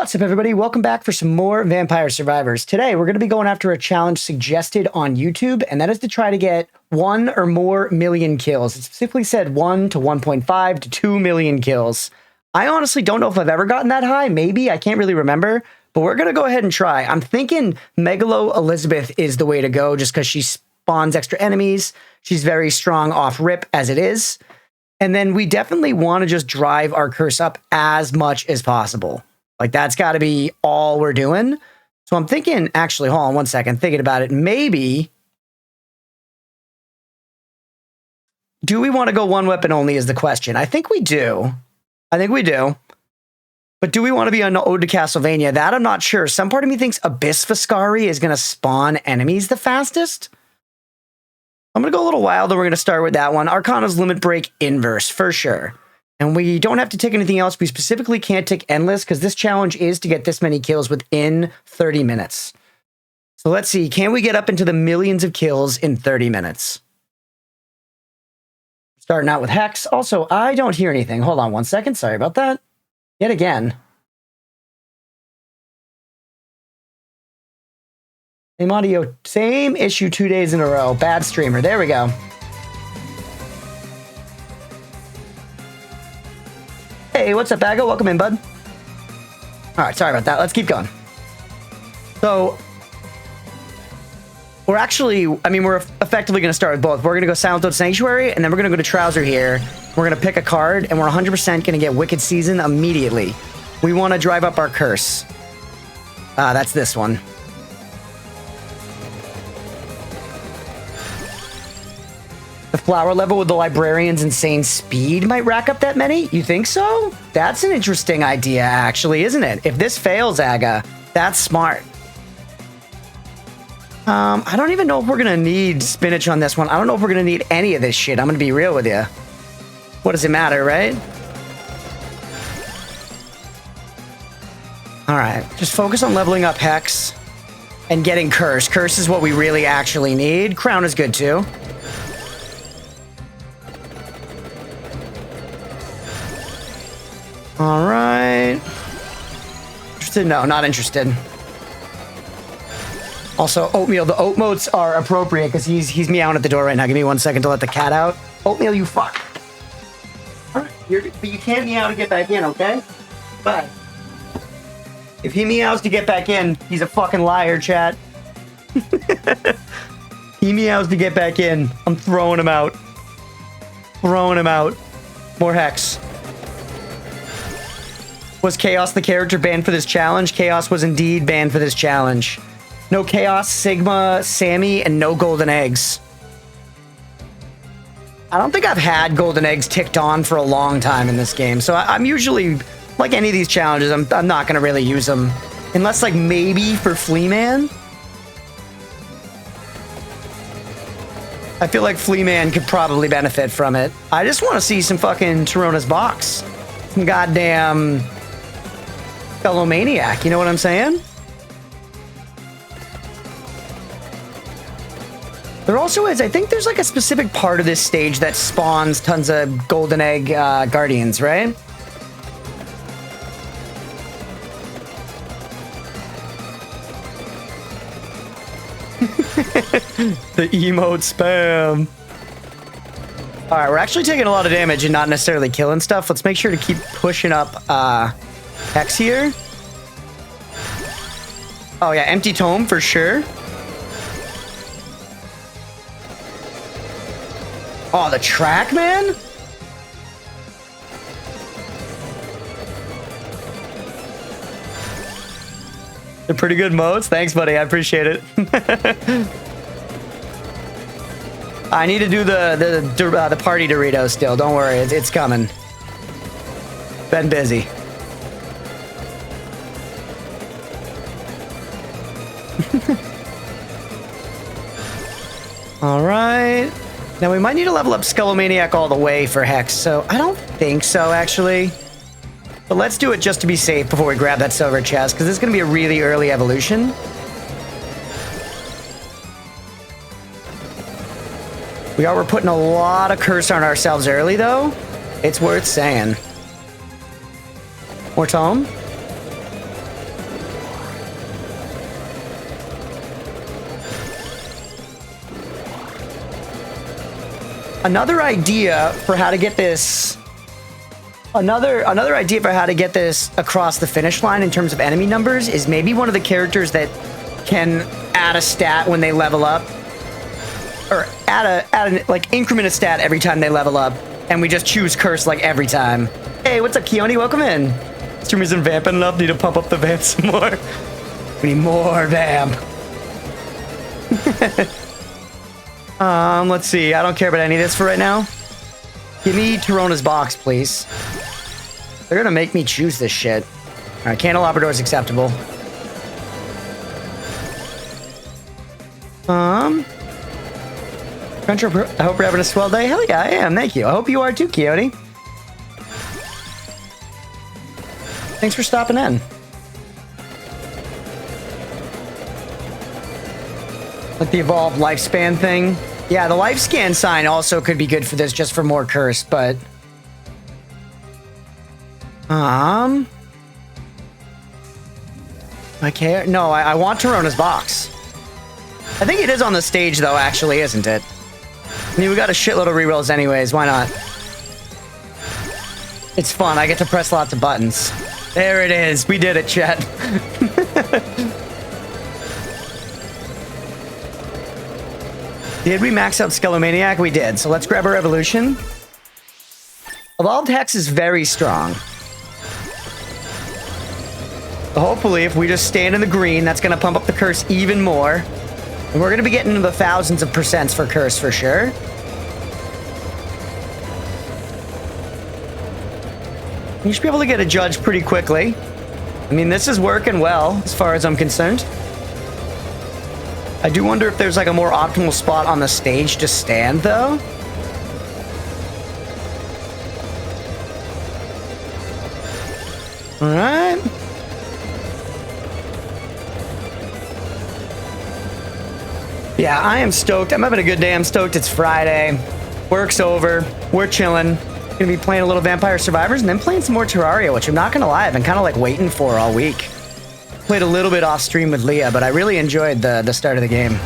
What's up, everybody? Welcome back for some more Vampire Survivors. Today, we're going to be going after a challenge suggested on YouTube, and that is to try to get 1 or more million kills. It specifically said 1 to 1.5 to 2 million kills. I honestly don't know if I've ever gotten that high. Maybe. I can't really remember. But we're going to go ahead and try. I'm thinking Megalo Elizabeth is the way to go just because she spawns extra enemies. She's very strong off rip as it is. And then we definitely want to just drive our curse up as much as possible. Like, that's got to be all we're doing. So I'm thinking, actually, hold on one second, thinking about it. Maybe, do we want to go one weapon only is the question. I think we do. But do we want to be on Ode to Castlevania? That I'm not sure. Some part of me thinks Abyss Viscari is going to spawn enemies the fastest. I'm going to go a little wild, and we're going to start with that one. Arcana's Limit Break Inverse, for sure. And we don't have to take anything else. We specifically can't take Endless because this challenge is to get this many kills within 30 minutes. So let's see. Can we get up into the millions of kills in 30 minutes? Starting out with Hex. Also, I don't hear anything. Hold on one second. Sorry about that. Yet again. Same audio. Same issue 2 days in a row. Bad streamer. There we go. Hey, what's up, Bago? Welcome in, bud. All right, sorry about that. Let's keep going. So, we're actually, we're effectively going to start with both. We're going to go Silent Toad Sanctuary, and then we're going to go to Trouser here. We're going to pick a card, and we're 100% going to get Wicked Season immediately. We want to drive up our curse. That's this one. The flower level with the librarian's insane speed might rack up that many? You think so? That's an interesting idea, actually, isn't it? If this fails, Aga, that's smart. I don't even know if we're going to need spinach on this one. I don't know if we're going to need any of this shit. I'm going to be real with you. What does it matter, right? All right. Just focus on leveling up Hex and getting Curse. Curse is what we really actually need. Crown is good, too. All right. Interested? No, not interested. Also, Oatmeal. The oat motes are appropriate because he's meowing at the door right now. Give me 1 second to let the cat out. Oatmeal, you fuck. All right, but you can't meow to get back in, okay? Bye. If he meows to get back in, he's a fucking liar, chat. He meows to get back in. I'm throwing him out. Throwing him out. More Hex. Was Chaos the character banned for this challenge? Chaos was indeed banned for this challenge. No Chaos, Sigma, Sammy, and no Golden Eggs. I don't think I've had Golden Eggs ticked on for a long time in this game, so I'm usually, like any of these challenges, I'm not going to really use them. Unless, like, maybe for Fleaman. I feel like Fleaman could probably benefit from it. I just want to see some fucking Tirona's box. Some goddamn fellow maniac, you know what I'm saying? There also is, I think there's like a specific part of this stage that spawns tons of golden egg guardians, right? The emote spam. All right, we're actually taking a lot of damage and not necessarily killing stuff. Let's make sure to keep pushing up Hex here. Oh yeah, Empty Tome for sure. Oh, the track, man? They're pretty good modes. Thanks, buddy. I appreciate it. I need to do the party Doritos still. Don't worry, it's coming. Been busy. All right. Now we might need to level up Skullomaniac all the way for Hex, so I don't think so, actually. But let's do it just to be safe before we grab that silver chest, because this is going to be a really early evolution. We're putting a lot of curse on ourselves early, though. It's worth saying. More tome? Another idea for how to get this... Another idea for how to get this across the finish line in terms of enemy numbers is maybe one of the characters that can add a stat when they level up. Or add an like increment a stat every time they level up. And we just choose curse like every time. Hey, what's up, Keone? Welcome in. Stream isn't vamping enough. Need to pump up the vamp some more. We need more vamp. Let's see. I don't care about any of this for right now. Give me Tirona's box, please. They're gonna make me choose this shit. All right, candelabra door is acceptable. Crunchpuff, I hope you're having a swell day. Hell yeah, I am. Thank you. I hope you are too, Keone. Thanks for stopping in. Like the evolved lifespan thing. Yeah, the lifespan sign also could be good for this, just for more curse, but... Okay, no, I want Tirona's box. I think it is on the stage, though, actually, isn't it? I mean, we got a shitload of rerolls anyways, why not? It's fun, I get to press lots of buttons. There it is, we did it, chat. Did we max out Skelomaniac? We did. So let's grab our evolution. Evolved Hex is very strong. Hopefully, if we just stand in the green, that's going to pump up the curse even more. And we're going to be getting into the thousands of percents for curse for sure. You should be able to get a judge pretty quickly. I mean, this is working well, as far as I'm concerned. I do wonder if there's like a more optimal spot on the stage to stand, though. All right. Yeah, I am stoked. I'm having a good day. I'm stoked. It's Friday. Work's over. We're chilling. Gonna be playing a little Vampire Survivors and then playing some more Terraria, which I'm not gonna lie, I've been kind of like waiting for all week. Played a little bit off stream with Leah, but I really enjoyed the start of the game.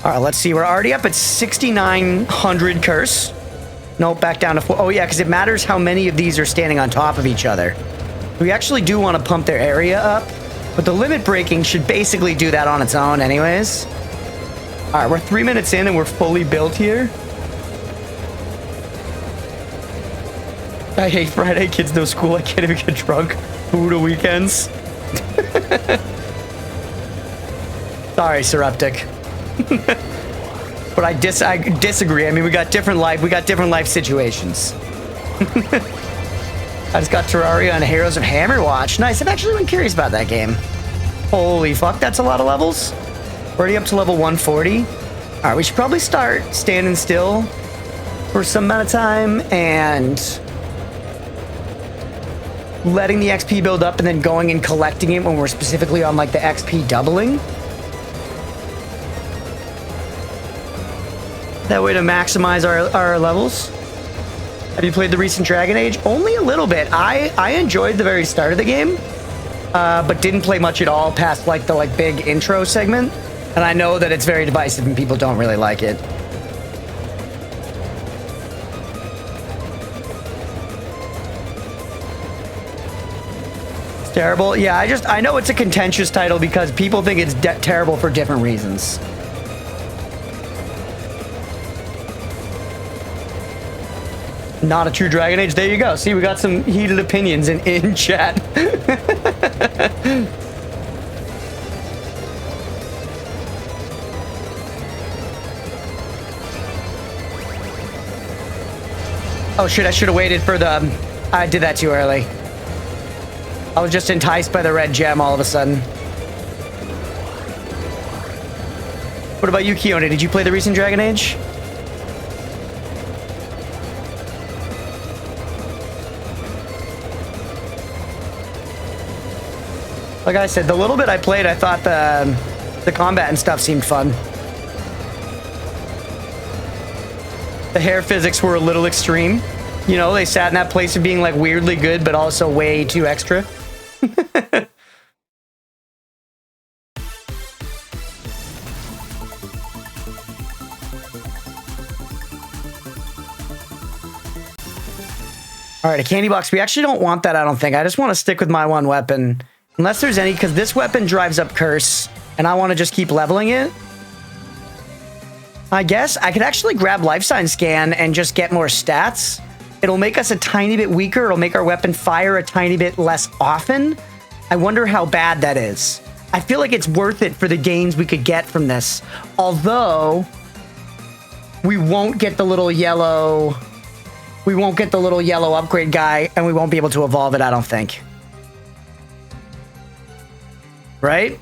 All right, let's see. We're already up at 6,900 curse. Nope, back down to 4. Oh yeah, because it matters how many of these are standing on top of each other. We actually do want to pump their area up, but the limit breaking should basically do that on its own anyways. All right, we're 3 minutes in and we're fully built here. I hate Friday. Kids no school. I can't even get drunk. Buddha weekends. Sorry, Sereptic. But I disagree. I mean, we got different life situations. I just got Terraria and Heroes of Hammerwatch. Nice. I've actually been curious about that game. Holy fuck, that's a lot of levels. Already up to level 140. All right, we should probably start standing still for some amount of time and letting the XP build up and then going and collecting it when we're specifically on like the XP doubling. That way to maximize our levels. Have you played the recent Dragon Age? Only a little bit. I enjoyed the very start of the game, but didn't play much at all past like the big intro segment. And I know that it's very divisive and people don't really like it. It's terrible. Yeah, I know it's a contentious title because people think it's terrible for different reasons. Not a true Dragon Age. There you go. See, we got some heated opinions in chat. Oh shit, I should have waited for the... I did that too early. I was just enticed by the red gem all of a sudden. What about you, Keone? Did you play the recent Dragon Age? Like I said, the little bit I played, I thought the combat and stuff seemed fun. The hair physics were a little extreme. You know, they sat in that place of being like weirdly good, but also way too extra. All right, a candy box. We actually don't want that, I don't think. I just want to stick with my one weapon. Unless there's any, because this weapon drives up curse, and I want to just keep leveling it. I guess I could actually grab life sign scan and just get more stats. It'll make us a tiny bit weaker. It'll make our weapon fire a tiny bit less often. I wonder how bad that is. I feel like it's worth it for the gains we could get from this. Although, we won't get the little yellow... We won't get the little yellow upgrade guy, and we won't be able to evolve it, I don't think. Right?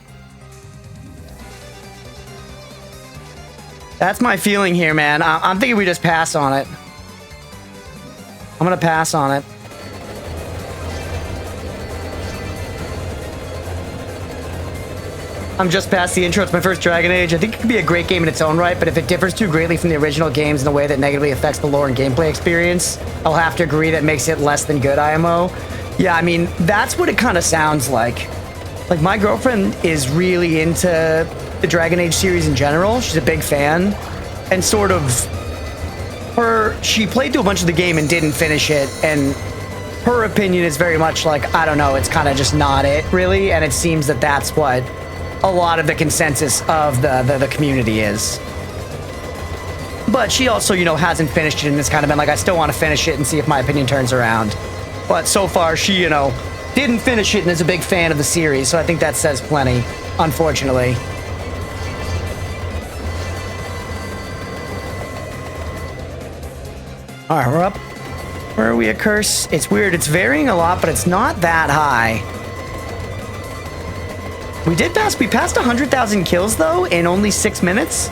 That's my feeling here, man. I'm thinking we just pass on it. I'm gonna pass on it. I'm just past the intro. It's my first Dragon Age. I think it could be a great game in its own right, but if it differs too greatly from the original games in a way that negatively affects the lore and gameplay experience, I'll have to agree that makes it less than good IMO. Yeah, I mean, that's what it kind of sounds like. Like, my girlfriend is really into the Dragon Age series in general. She's a big fan. And sort of, she played through a bunch of the game and didn't finish it, and her opinion is very much like, I don't know, it's kind of just not it, really, and it seems that that's what a lot of the consensus of the community is. But she also, you know, hasn't finished it and has kind of been like, I still want to finish it and see if my opinion turns around. But so far, she, you know, didn't finish it and is a big fan of the series, so I think that says plenty, unfortunately. Alright, we're up. Where are we at curse? It's weird, it's varying a lot, but it's not that high. We passed 100,000 kills, though, in only 6 minutes.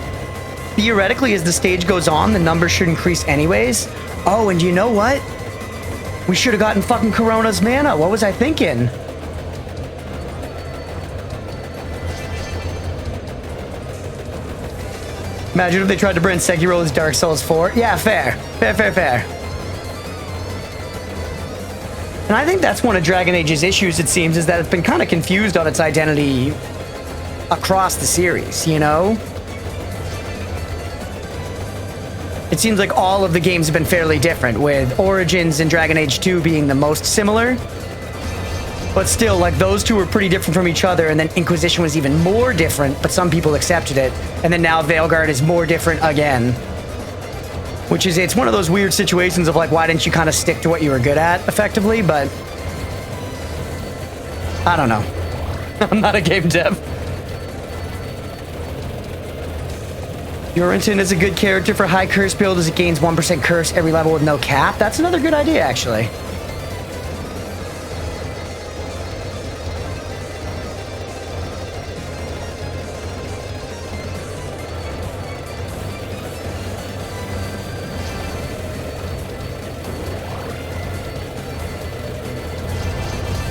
Theoretically, as the stage goes on, the number should increase anyways. Oh, and you know what? We should have gotten fucking Corona's mana. What was I thinking? Imagine if they tried to bring Sekiro as Dark Souls 4. Yeah, fair. Fair. And I think that's one of Dragon Age's issues, it seems, is that it's been kind of confused on its identity across the series, you know? It seems like all of the games have been fairly different, with Origins and Dragon Age 2 being the most similar. But still, like, those two were pretty different from each other, and then Inquisition was even more different, but some people accepted it. And then now Veilguard is more different again. Which is, it's one of those weird situations of like, why didn't you kind of stick to what you were good at, effectively, but... I don't know. I'm not a game dev. Yorinton is a good character for high curse build as it gains 1% curse every level with no cap. That's another good idea, actually.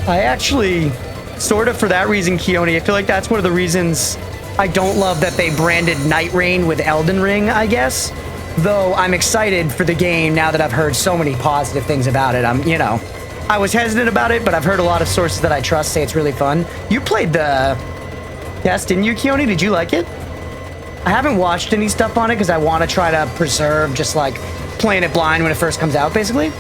I actually, sort of for that reason, Keone, I feel like that's one of the reasons I don't love that they branded Night Rain with Elden Ring, I guess. Though I'm excited for the game now that I've heard so many positive things about it. You know, I was hesitant about it, but I've heard a lot of sources that I trust say it's really fun. You played the test, didn't you, Keone? Did you like it? I haven't watched any stuff on it because I want to try to preserve just like playing it blind when it first comes out, basically.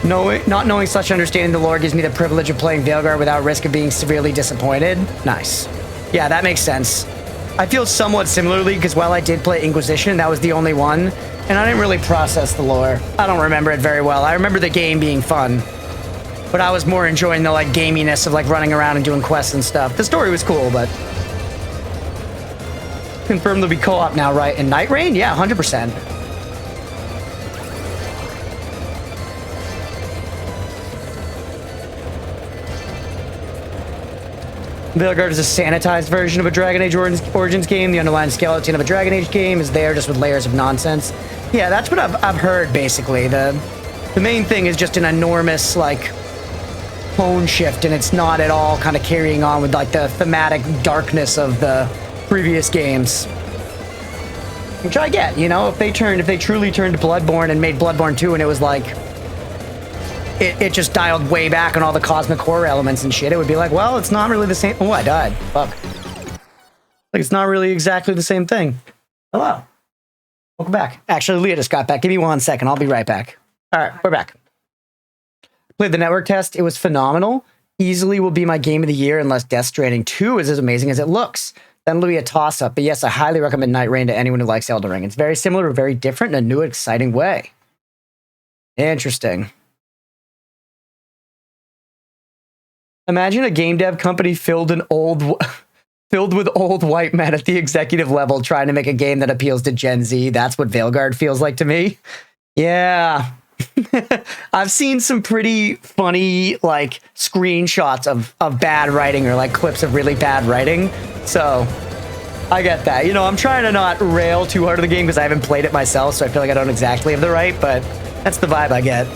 Not knowing such understanding the lore gives me the privilege of playing Veilguard without risk of being severely disappointed. Nice. Yeah, that makes sense. I feel somewhat similarly because while I did play Inquisition, that was the only one, and I didn't really process the lore. I don't remember it very well. I remember the game being fun, but I was more enjoying the like gaminess of like running around and doing quests and stuff. The story was cool, but... Confirmed there'll be co-op now, right? In Night Rain? Yeah, 100%. Veilguard is a sanitized version of a Dragon Age Origins game. The underlying skeleton of a Dragon Age game is there just with layers of nonsense. Yeah, that's what I've heard, basically. The main thing is just an enormous, like, tone shift, and it's not at all kind of carrying on with, like, the thematic darkness of the previous games. Which I get, you know? If they truly turned to Bloodborne and made Bloodborne 2 and it was, like... It just dialed way back on all the cosmic horror elements and shit. It would be like, well, it's not really the same. Oh, I died. Fuck. Like, it's not really exactly the same thing. Hello. Welcome back. Actually, Leah just got back. Give me 1 second. I'll be right back. All right, we're back. Played the network test. It was phenomenal. Easily will be my game of the year unless Death Stranding 2 is as amazing as it looks. Then it'll be a toss-up. But yes, I highly recommend Night Rain to anyone who likes Elden Ring. It's very similar, but very different in a new, exciting way. Interesting. Imagine a game dev company filled with old white men at the executive level trying to make a game that appeals to Gen Z. That's what Veilguard feels like to me. Yeah. I've seen some pretty funny like screenshots of bad writing or like clips of really bad writing. So I get that. You know, I'm trying to not rail too hard on the game because I haven't played it myself, so I feel like I don't exactly have the right, but that's the vibe I get.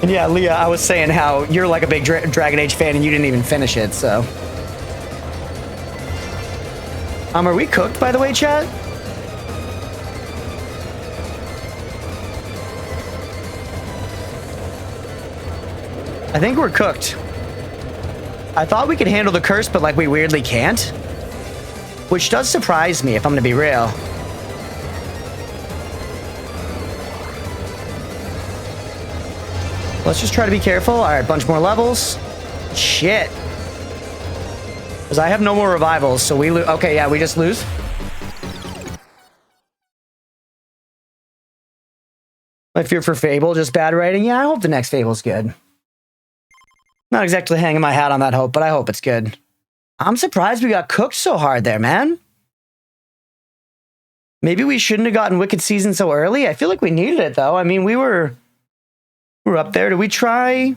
And yeah, Leah, I was saying how you're like a big Dragon Age fan and you didn't even finish it, so. Are we cooked, by the way, chat? I think we're cooked. I thought we could handle the curse, but like we weirdly can't. Which does surprise me, if I'm gonna be real. Let's just try to be careful. All right, bunch more levels. Shit. Because I have no more revivals, so we lose. Okay, yeah, we just lose. My fear for Fable, just bad writing. Yeah, I hope the next Fable's good. Not exactly hanging my hat on that hope, but I hope it's good. I'm surprised we got cooked so hard there, man. Maybe we shouldn't have gotten Wicked Season so early. I feel like we needed it, though. I mean, we're up there. Do we try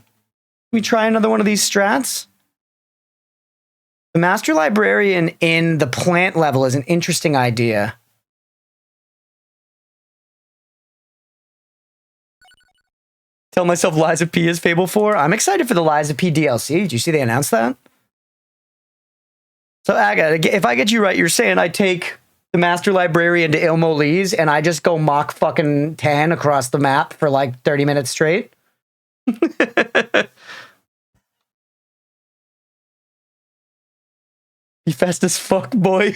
another one of these strats? The Master Librarian in the plant level is an interesting idea. Tell myself Liza P is Fable 4. I'm excited for the Liza P DLC. Did you see they announced that? So, Aga, if I get you right, you're saying I take the Master Librarian to Ilmo-Lee's and I just go Mach fucking 10 across the map for like 30 minutes straight? You fast as fuck, boy.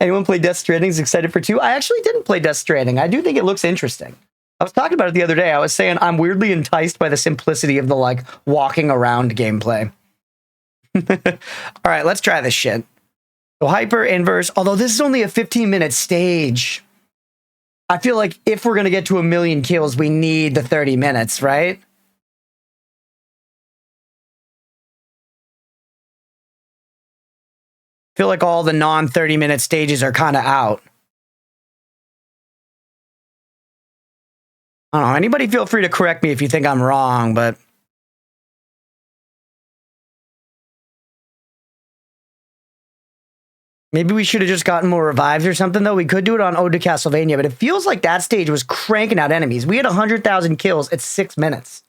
Anyone play Death Stranding is excited for 2? I actually didn't play Death Stranding. I do think it looks interesting. I was talking about it the other day. I was saying I'm weirdly enticed by the simplicity of the like walking around gameplay. All right, let's try this shit. So hyper, inverse, although this is only a 15-minute stage. I feel like if we're going to get to 1 million kills, we need the 30 minutes, right? I feel like all the non-30-minute stages are kind of out. I don't know. Anybody feel free to correct me if you think I'm wrong, but... Maybe we should have just gotten more revives or something, though. We could do it on Ode to Castlevania, but it feels like that stage was cranking out enemies. We had 100,000 kills at 6 minutes.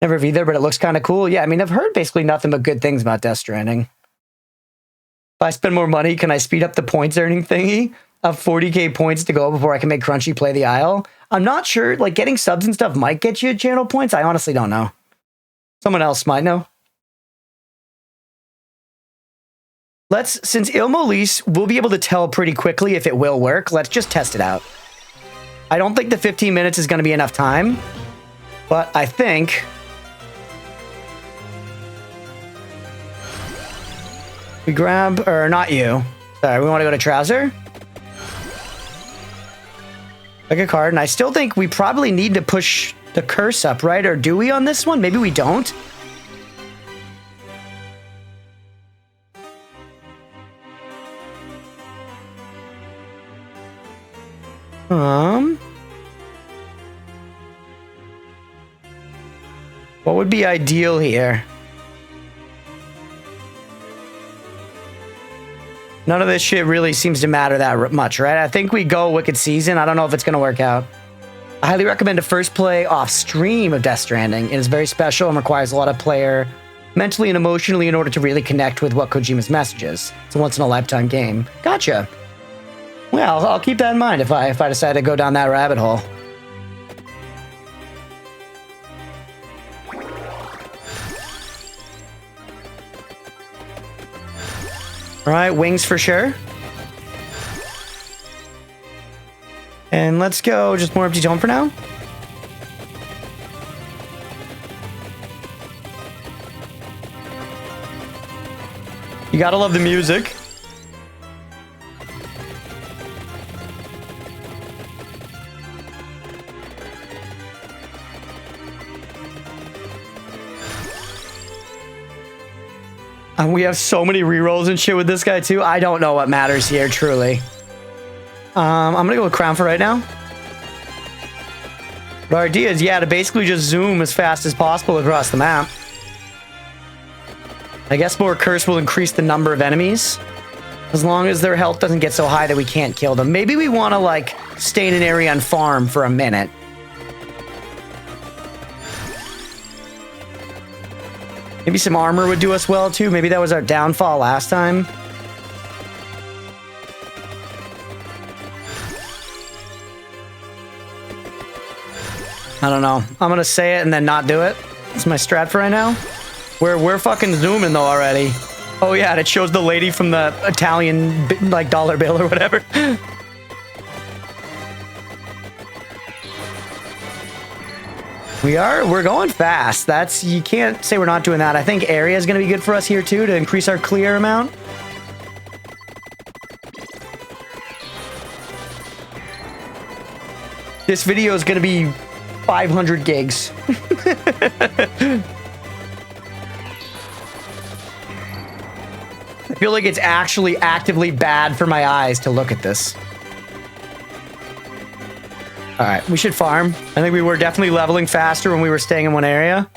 Never have either, but it looks kind of cool. Yeah, I mean, I've heard basically nothing but good things about Death Stranding. If I spend more money, can I speed up the points earning thingy of 40k points to go before I can make Crunchy play the Isle? I'm not sure. Like, getting subs and stuff might get you channel points. I honestly don't know. Someone else might know. Since Ilmo-Lee's, we'll be able to tell pretty quickly if it will work. Let's just test it out. I don't think the 15 minutes is going to be enough time, but I think... We grab, or not you. Sorry, we want to go to Trouser. Pick a card, and I still think we probably need to push the curse up, right? Or do we on this one? Maybe we don't. What would be ideal here? None of this shit really seems to matter that much, right? I think we go Wicked Season. I don't know if it's going to work out. I highly recommend a first play off stream of Death Stranding. It is very special and requires a lot of player mentally and emotionally in order to really connect with what Kojima's message is. It's a once-in-a-lifetime game. Gotcha. Well, I'll keep that in mind if I decide to go down that rabbit hole. All right, wings for sure. And let's go just more empty tone for now. You gotta love the music. And we have so many rerolls and shit with this guy too. I don't know what matters here, truly. I'm gonna go with Crown for right now. But our idea is, yeah, to basically just zoom as fast as possible across the map. I guess more curse will increase the number of enemies, as long as their health doesn't get so high that we can't kill them. Maybe we want to, like, stay in an area and farm for a minute. Maybe some armor would do us well, too. Maybe that was our downfall last time. I don't know. I'm going to say it and then not do it. It's my strat for right now. We're fucking zooming, though, already. Oh, yeah, and it shows the lady from the Italian, like, dollar bill or whatever. We're going fast. That's, you can't say we're not doing that. I think area is going to be good for us here too, to increase our clear amount. This video is going to be 500 gigs. I feel like it's actually actively bad for my eyes to look at this. All right, we should farm. I think we were definitely leveling faster when we were staying in one area.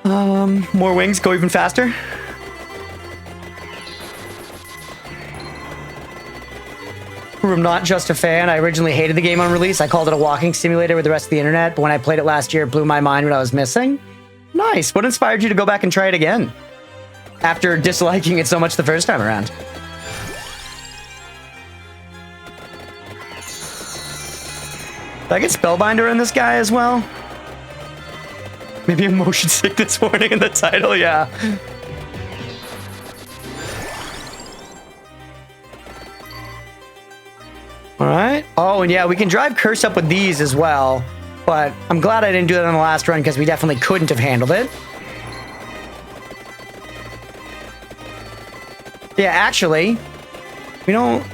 More wings, go even faster. I'm not just a fan. I originally hated the game on release. I called it a walking simulator with the rest of the internet, but when I played it last year, it blew my mind what I was missing. Nice. What inspired you to go back and try it again after disliking it so much the first time around? Did I get Spellbinder in this guy as well? Maybe a motion sickness warning in the title, yeah. All right. Oh, and yeah, we can drive Curse up with these as well. But I'm glad I didn't do that on the last run because we definitely couldn't have handled it. Yeah, actually, we don't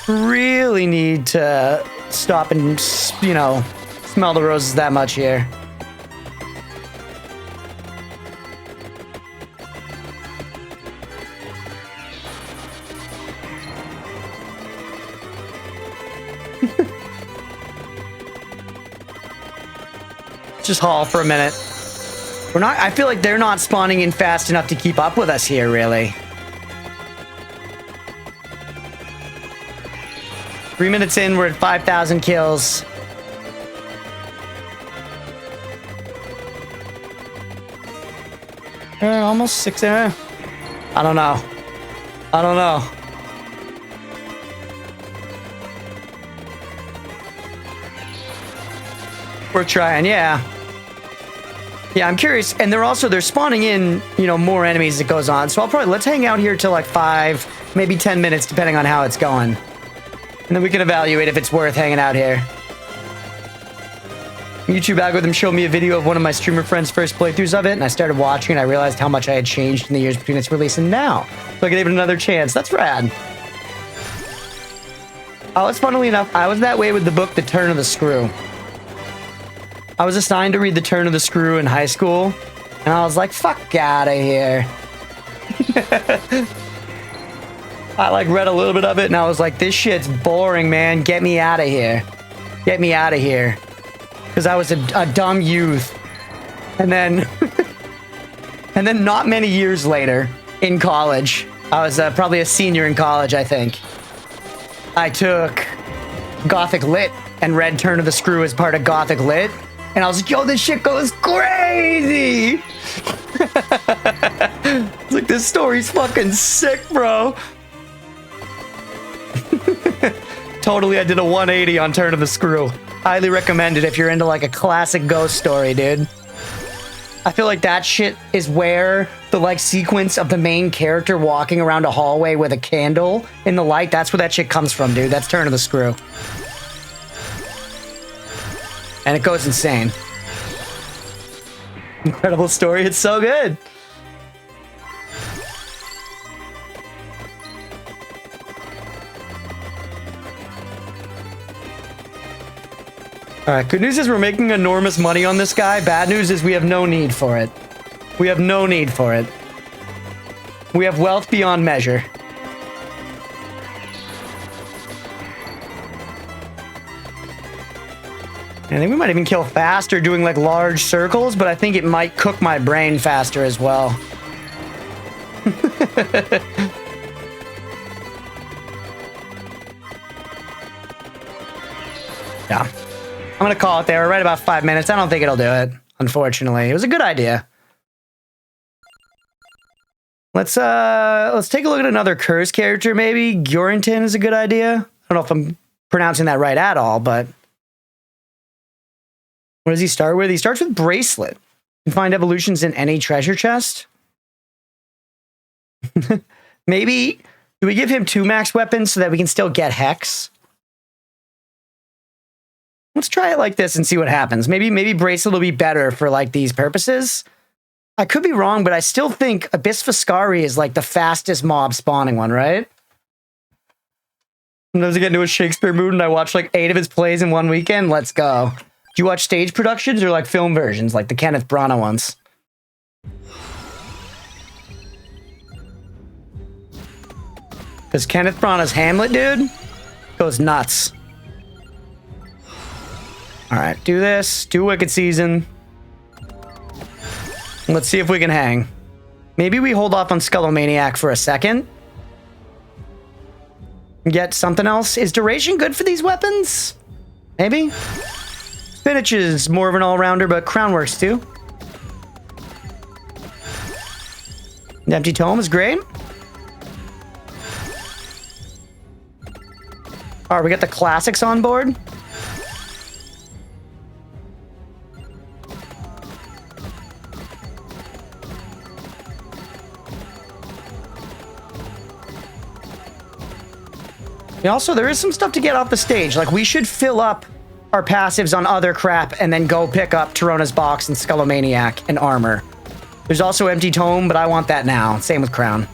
really need to stop and, you know, smell the roses that much here. Just haul for a minute. We're not, I feel like they're not spawning in fast enough to keep up with us here, really. 3 minutes in, we're at 5,000 kills. Almost 6 there. I don't know. I don't know. We're trying, yeah. Yeah, I'm curious. And they're spawning in, you know, more enemies as it goes on. So let's hang out here till like 5, maybe 10 minutes, depending on how it's going. And then we can evaluate if it's worth hanging out here. YouTube algorithm showed me a video of one of my streamer friends' first playthroughs of it, and I started watching and I realized how much I had changed in the years between its release and now. So I gave it another chance. That's rad. Funnily enough, I was that way with the book The Turn of the Screw. I was assigned to read The Turn of the Screw in high school, and I was like, fuck outta here. I like read a little bit of it, and I was like, this shit's boring, man. Get me out of here. Get me out of here. Because I was a dumb youth. And then, and then not many years later, in college, I was probably a senior in college, I think. I took Gothic Lit and read Turn of the Screw as part of Gothic Lit. And I was like, yo, this shit goes crazy! It's like, this story's fucking sick, bro. Totally, I did a 180 on Turn of the Screw. Highly recommend it if you're into, like, a classic ghost story, dude. I feel like that shit is where the like sequence of the main character walking around a hallway with a candle in the light, that's where that shit comes from, dude. That's Turn of the Screw. And it goes insane. Incredible story. It's so good. All right, good news is we're making enormous money on this guy. Bad news is we have no need for it. We have no need for it. We have wealth beyond measure. I think we might even kill faster doing like large circles, but I think it might cook my brain faster as well. Yeah. I'm gonna call it there. We're right about 5 minutes. I don't think it'll do it, unfortunately. It was a good idea. Let's take a look at another curse character, maybe. Gyorinton is a good idea. I don't know if I'm pronouncing that right at all, but what does he start with? He starts with Bracelet. You can find evolutions in any treasure chest. Maybe, do we give him 2 max weapons so that we can still get Hex? Let's try it like this and see what happens. Maybe Bracelet will be better for like these purposes. I could be wrong, but I still think Abyss Fiscari is like the fastest mob spawning one, right? Sometimes I get into a Shakespeare mood and I watch like 8 of his plays in one weekend. Let's go. Do you watch stage productions or like film versions, like the Kenneth Branagh ones? Because Kenneth Branagh's Hamlet, dude, goes nuts. All right, do this. Do Wicked Season. Let's see if we can hang. Maybe we hold off on Skullomaniac for a second. Get something else. Is duration good for these weapons? Maybe. Spinach is more of an all-rounder, but Crown works too. The Empty Tome is great. All right, we got the classics on board. Also, there is some stuff to get off the stage. Like, we should fill up our passives on other crap and then go pick up Tirona's Box and Skullomaniac and armor. There's also Empty Tome, but I want that now. Same with Crown.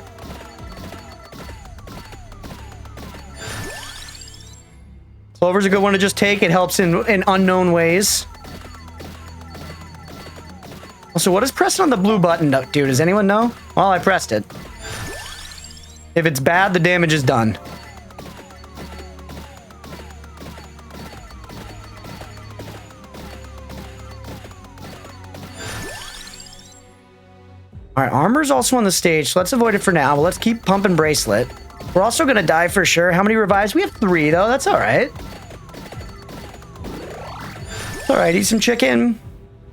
Clover's a good one to just take. It helps in unknown ways. Also, what is pressing on the blue button do? Does anyone know? Well, I pressed it. If it's bad, the damage is done. All right, armor's also on the stage, so let's avoid it for now. But let's keep pumping Bracelet. We're also going to die for sure. How many revives? We have 3, though. That's all right. All right, eat some chicken.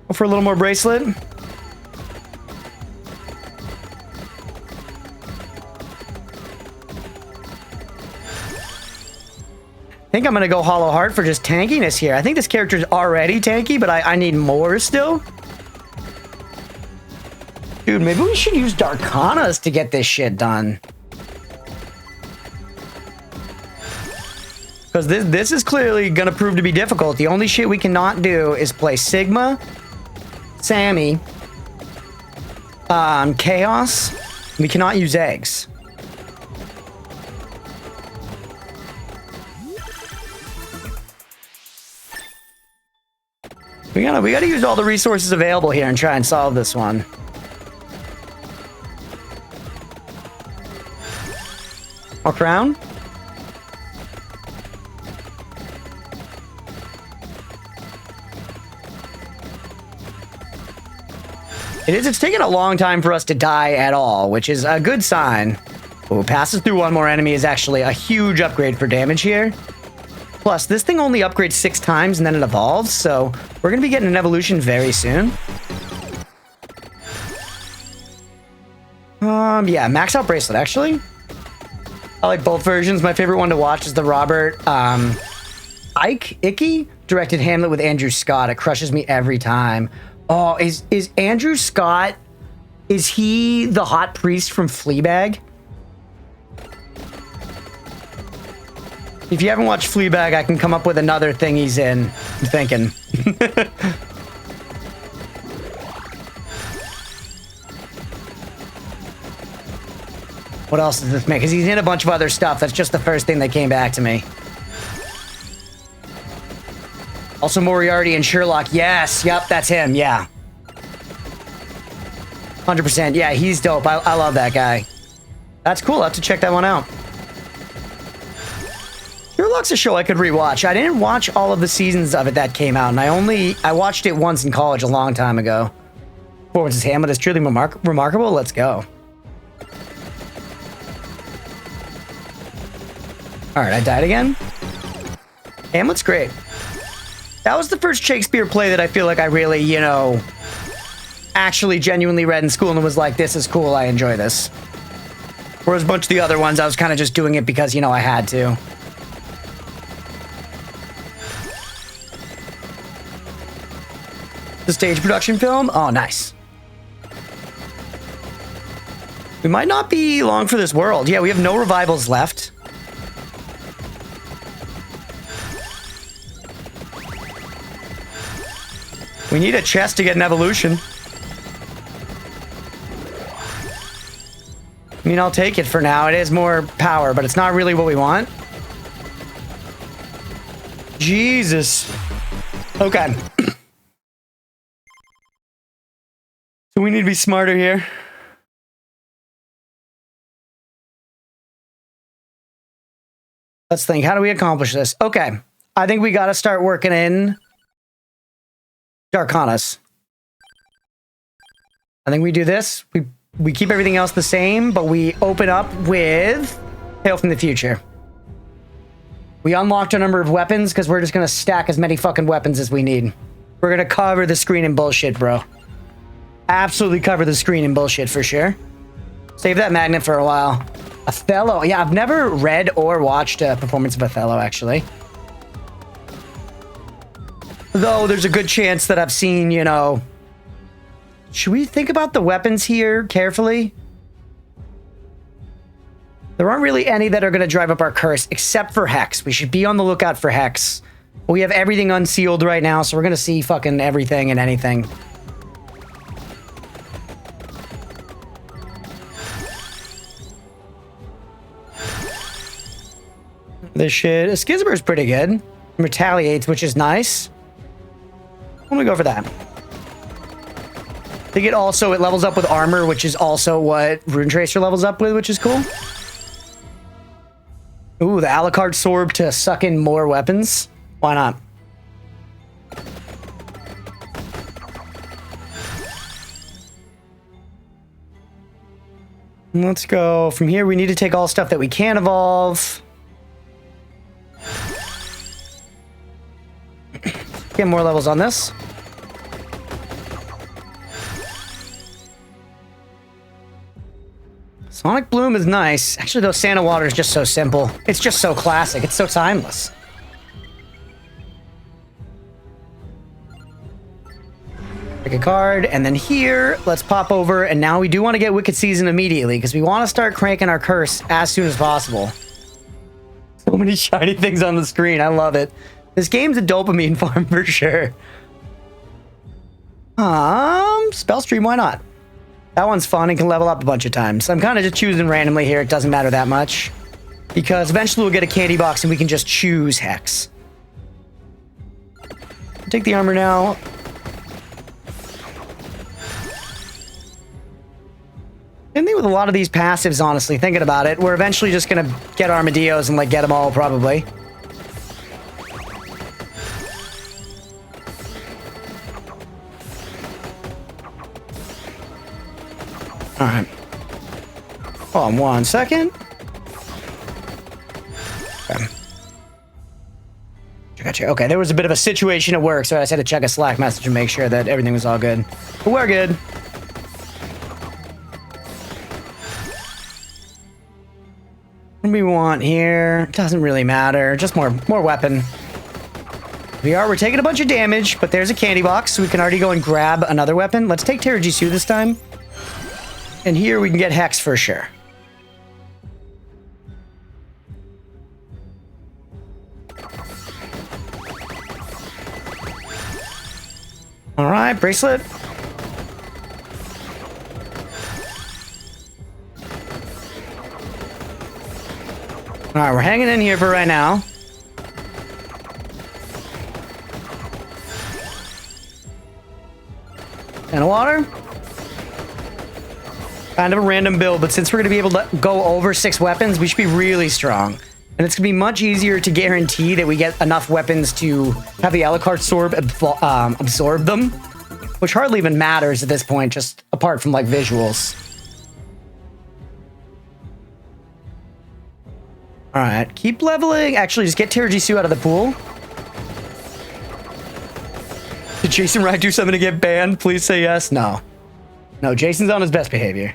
Go for a little more Bracelet. I think I'm going to go Hollow Heart for just tankiness here. I think this character's already tanky, but I need more still. Dude, maybe we should use Darkanas to get this shit done. Because this is clearly going to prove to be difficult. The only shit we cannot do is play Sigma, Sammy, Chaos. We cannot use Eggs. We gotta use all the resources available here and try and solve this one. More Crown? It's taken a long time for us to die at all, which is a good sign. Ooh, passes through one more enemy is actually a huge upgrade for damage here. Plus, this thing only upgrades 6 times and then it evolves, so we're going to be getting an evolution very soon. Yeah, max out Bracelet, actually. I like both versions. My favorite one to watch is the Robert Icky directed Hamlet with Andrew Scott. It crushes me every time. Oh, is Andrew Scott, is he the hot priest from Fleabag? If you haven't watched Fleabag, I can come up with another thing he's in. I'm thinking. What else does this make? Because he's in a bunch of other stuff. That's just the first thing that came back to me. Also Moriarty and Sherlock. Yes. Yep, that's him. Yeah. 100%. Yeah, he's dope. I love that guy. That's cool. I'll have to check that one out. Sherlock's a show I could rewatch. I didn't watch all of the seasons of it that came out, and I watched it once in college a long time ago. Performances Hamlet is truly remarkable. Let's go. All right, I died again. Hamlet's great. That was the first Shakespeare play that I feel like I really, you know, actually genuinely read in school and was like, this is cool, I enjoy this. Whereas a bunch of the other ones, I was kind of just doing it because, you know, I had to. The stage production film? Oh, nice. We might not be long for this world. Yeah, we have no revivals left. We need a chest to get an evolution. I mean, I'll take it for now. It is more power, but it's not really what we want. Jesus. Okay. So we need to be smarter here. Let's think. How do we accomplish this? Okay. I think we got to start working in Darkanas. I think we do this. We keep everything else the same, but we open up with Hail from the Future. We unlocked a number of weapons because we're just going to stack as many fucking weapons as we need. We're going to cover the screen in bullshit, bro. Absolutely cover the screen in bullshit for sure. Save that magnet for a while. Othello. Yeah, I've never read or watched a performance of Othello, actually. Though there's a good chance that I've seen, you know... Should we think about the weapons here carefully? There aren't really any that are going to drive up our curse, except for Hex. We should be on the lookout for Hex. We have everything unsealed right now, so we're going to see fucking everything and anything. This shit... Skizber's pretty good. Retaliates, which is nice. I'm gonna go for that. I think it levels up with armor, which is also what Rune Tracer levels up with, which is cool. Ooh, the Alucard Sword to suck in more weapons. Why not? Let's go. From here, we need to take all stuff that we can evolve. Get more levels on this. Sonic Bloom is nice. Actually, though, Santa Water is just so simple. It's just so classic. It's so timeless. Pick a card, and then here, let's pop over, and now we do want to get Wicked Season immediately, because we want to start cranking our curse as soon as possible. So many shiny things on the screen. I love it. This game's a dopamine farm for sure. Spellstream, why not? That one's fun and can level up a bunch of times. I'm kind of just choosing randomly here. It doesn't matter that much. Because eventually we'll get a candy box and we can just choose Hex. Take the armor now. Same thing with a lot of these passives, honestly, thinking about it. We're eventually just going to get Armadillos and, like, get them all, probably. Alright. Hold on 1 second. Okay. Gotcha. Okay, there was a bit of a situation at work, so I just had to check a Slack message and make sure that everything was all good. But we're good. What do we want here? Doesn't really matter. Just more weapon. We're taking a bunch of damage, but there's a candy box, so we can already go and grab another weapon. Let's take Terajisu this time. And here we can get Hex for sure. All right, bracelet. All right, we're hanging in here for right now. And water. Kind of a random build, but since we're going to be able to go over 6 weapons, we should be really strong. And it's going to be much easier to guarantee that we get enough weapons to have the Alucard Sword absorb them, which hardly even matters at this point, just apart from, like, visuals. All right, keep leveling. Actually, just get Terajisu out of the pool. Did Jason Wright do something to get banned? Please say yes. No. No, Jason's on his best behavior.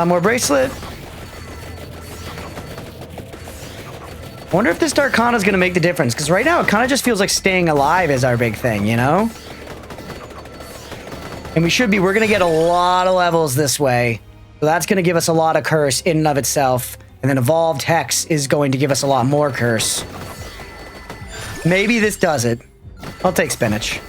More bracelet. I wonder if this Darkana is going to make the difference, because right now it kind of just feels like staying alive is our big thing, you know? And we're going to get a lot of levels this way. So that's going to give us a lot of curse in and of itself. And then Evolved Hex is going to give us a lot more curse. Maybe this does it. I'll take spinach.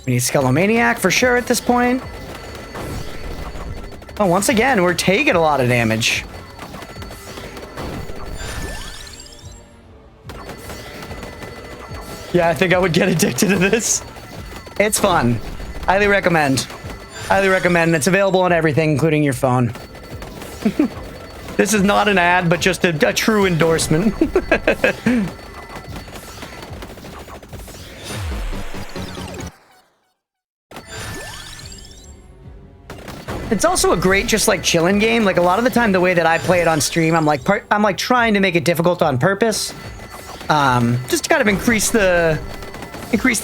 We need Skelomaniac for sure at this point. Oh, once again, we're taking a lot of damage. Yeah, I think I would get addicted to this. It's fun. Highly recommend. Highly recommend. It's available on everything, including your phone. This is not an ad, but just a true endorsement. It's also a great just like chilling game. Like a lot of the time, the way that I play it on stream, I'm like trying to make it difficult on purpose, just to kind of increase the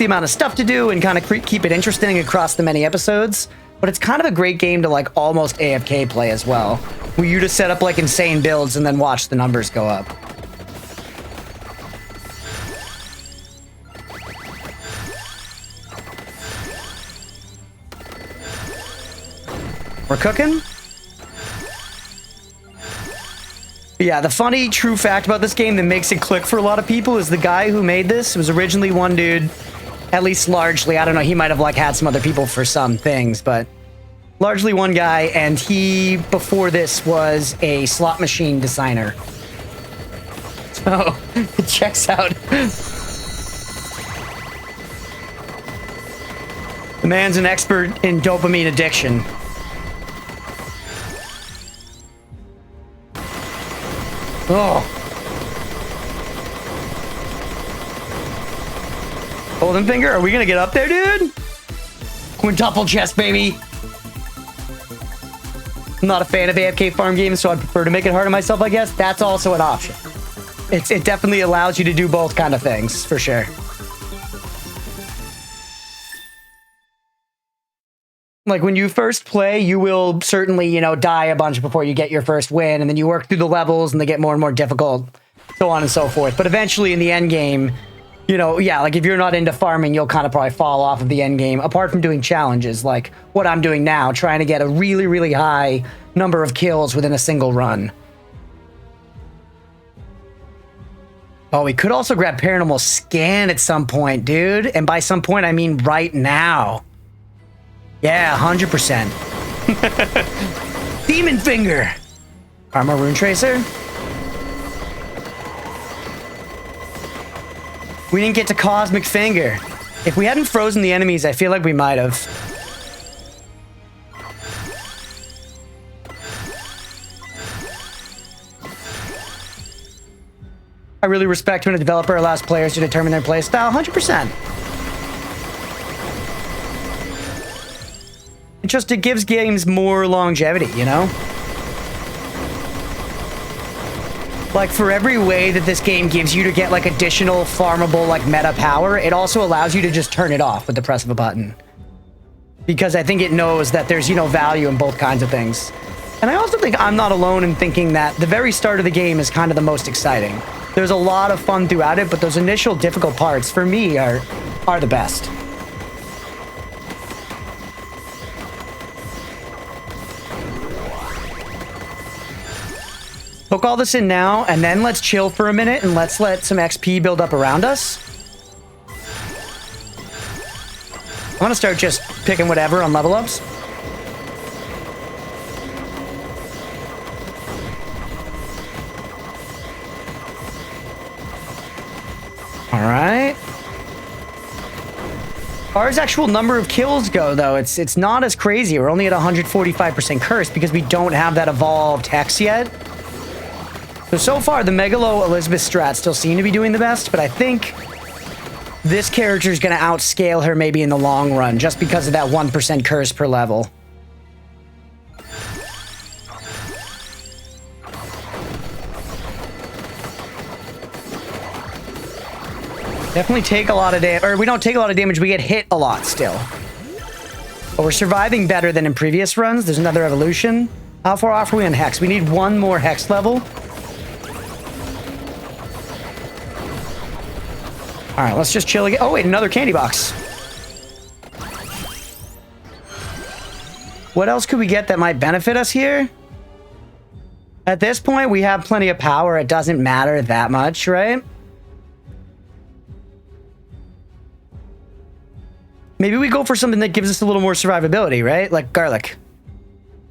amount of stuff to do and kind of keep it interesting across the many episodes. But it's kind of a great game to like almost AFK play as well, where you just set up like insane builds and then watch the numbers go up. We're cooking. But yeah, the funny true fact about this game that makes it click for a lot of people is the guy who made this was originally one dude, at least largely. I don't know, he might have like had some other people for some things, but largely one guy, and he before this was a slot machine designer. So it checks out. The man's an expert in dopamine addiction. Oh. Golden Finger, are we gonna get up there, dude? Quintuple chest, baby. I'm not a fan of AFK farm games, so I prefer to make it hard on myself, I guess. That's also an option. It definitely allows you to do both kind of things, for sure. Like, when you first play, you will certainly, you know, die a bunch before you get your first win, and then you work through the levels, and they get more and more difficult, so on and so forth. But eventually, in the end game, you know, yeah, like, if you're not into farming, you'll kind of probably fall off of the end game, apart from doing challenges, like what I'm doing now, trying to get a really, really high number of kills within a single run. Oh, we could also grab Paranormal Scan at some point, dude. And by some point, I mean right now. Yeah, 100%. Demon Finger. Armor Rune Tracer. We didn't get to Cosmic Finger. If we hadn't frozen the enemies, I feel like we might have. I really respect when a developer allows players to determine their playstyle. 100%. It gives games more longevity, you know? Like, for every way that this game gives you to get, like, additional farmable, like, meta power, it also allows you to just turn it off with the press of a button. Because I think it knows that there's, you know, value in both kinds of things. And I also think I'm not alone in thinking that the very start of the game is kind of the most exciting. There's a lot of fun throughout it, but those initial difficult parts, for me, are the best. Hook all this in now, and then let's chill for a minute, and let's let some XP build up around us. I'm gonna start just picking whatever on level ups. All right. As far as actual number of kills go, though, it's not as crazy. We're only at 145% curse because we don't have that evolved hex yet. So far, the Megalo Elizabeth strat still seem to be doing the best, but I think this character is going to outscale her maybe in the long run, just because of that 1% curse per level. Definitely take a lot of damage, or we don't take a lot of damage, we get hit a lot still. But we're surviving better than in previous runs. There's another evolution. How far off are we on Hex? We need one more Hex level. All right, let's just chill again. Oh, wait, another candy box. What else could we get that might benefit us here? At this point, we have plenty of power. It doesn't matter that much, right? Maybe we go for something that gives us a little more survivability, right? Like garlic.